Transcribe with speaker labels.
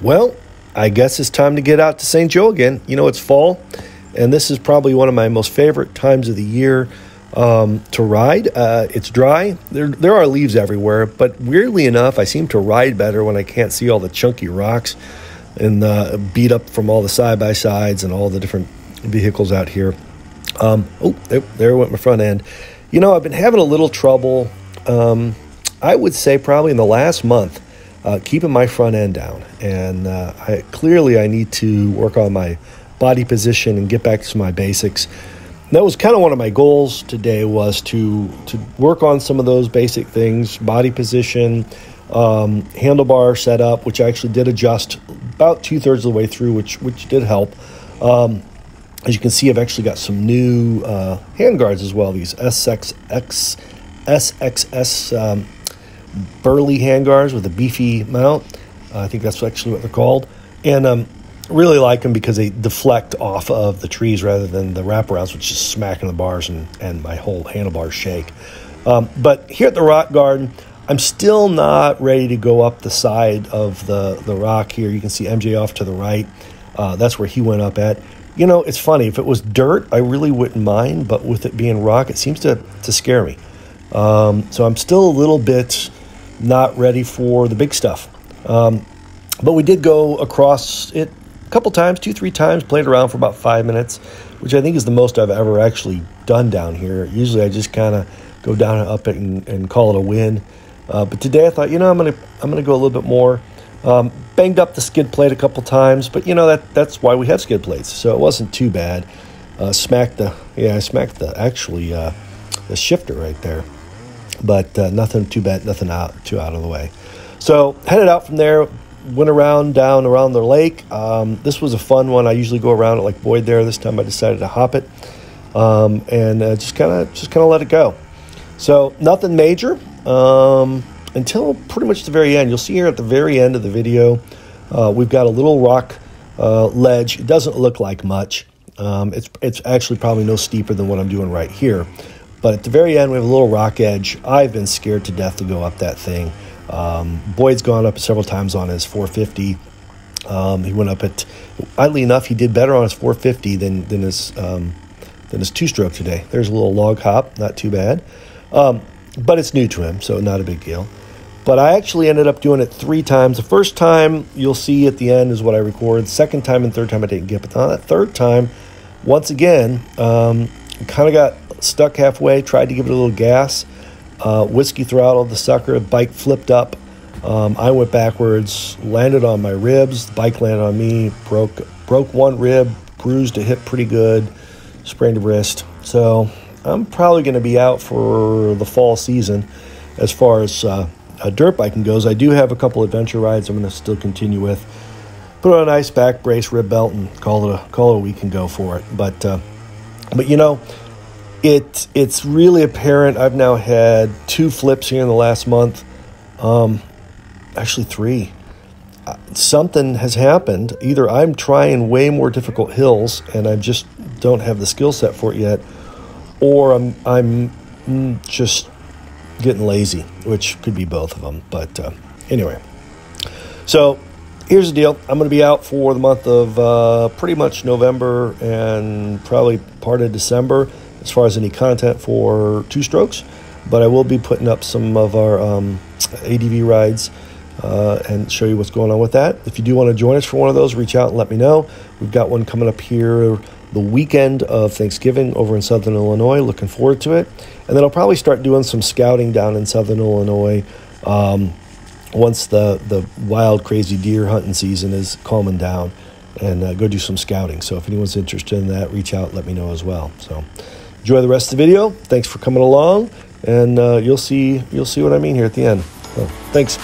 Speaker 1: Well, I guess it's time to get out to St. Joe again. You know, it's fall, and this is probably one of my most favorite times of the year to ride. It's dry. There are leaves everywhere, but weirdly enough, I seem to ride better when I can't see all the chunky rocks and beat up from all the side-by-sides and all the different vehicles out here. There went my front end. You know, I've been having a little trouble, I would say probably in the last month, keeping my front end down. And clearly I need to work on my body position and get back to my basics. And that was kind of one of my goals today, was to work on some of those basic things: body position, handlebar setup, which I actually did adjust about 2/3 of the way through, which did help. As you can see, I've actually got some new handguards as well. These SXS burly handguards with a beefy mount. I think that's actually what they're called. And really like them because they deflect off of the trees rather than the wraparounds, which is smacking the bars and my whole handlebars shake. But here at the rock garden, I'm still not ready to go up the side of the rock here. You can see MJ off to the right. That's where he went up at. You know, it's funny. If it was dirt, I really wouldn't mind. But with it being rock, it seems to scare me. So I'm still a little bit not ready for the big stuff. But we did go across it a couple times, 2-3 times, played around for about 5 minutes, which I think is the most I've ever actually done down here. Usually I just kind of go down and up it and call it a win. But today I thought, you know, I'm gonna go a little bit more. Banged up the skid plate a couple times, but you know that's why we have skid plates, so it wasn't too bad. I smacked the shifter right there, but nothing too bad, nothing too out of the way. So headed out from there, went down around the lake. This was a fun one. I usually go around it like Boyd there. This time I decided to hop it and just kind of let it go. So nothing major. Until pretty much the very end. You'll see here at the very end of the video, we've got a little rock ledge. It doesn't look like much. It's actually probably no steeper than what I'm doing right here. But at the very end, we have a little rock edge. I've been scared to death to go up that thing. Boyd's gone up several times on his 450. He went up at, oddly enough, he did better on his 450 than his two-stroke today. There's a little log hop, not too bad. But it's new to him, so not a big deal. But I actually ended up doing it 3 times. The first time, you'll see at the end, is what I recorded. Second time and third time, I didn't get. But on that third time, once again, kind of got stuck halfway, tried to give it a little gas. Whiskey throttled the sucker. The bike flipped up. I went backwards, landed on my ribs. The bike landed on me, broke one rib, bruised a hip pretty good, sprained a wrist. So I'm probably going to be out for the fall season as far as dirt biking goes. I do have a couple adventure rides I'm going to still continue with. Put on a nice back brace, rib belt, and call it a week and go for it. But you know, it's really apparent. I've now had 2 flips here in the last month. Actually 3. Something has happened. Either I'm trying way more difficult hills and I just don't have the skill set for it yet, or I'm just getting lazy, which could be both of them. But anyway, so here's the deal. I'm going to be out for the month of pretty much November and probably part of December as far as any content for 2 strokes. But I will be putting up some of our ADV rides and show you what's going on with that. If you do want to join us for one of those, reach out and let me know. We've got one coming up here the weekend of Thanksgiving over in Southern Illinois. Looking forward to it. And then I'll probably start doing some scouting down in Southern Illinois once the wild, crazy deer hunting season is calming down, and go do some scouting. So if anyone's interested in that, reach out, let me know as well. So enjoy the rest of the video. Thanks for coming along, and you'll see what I mean here at the end. So, thanks.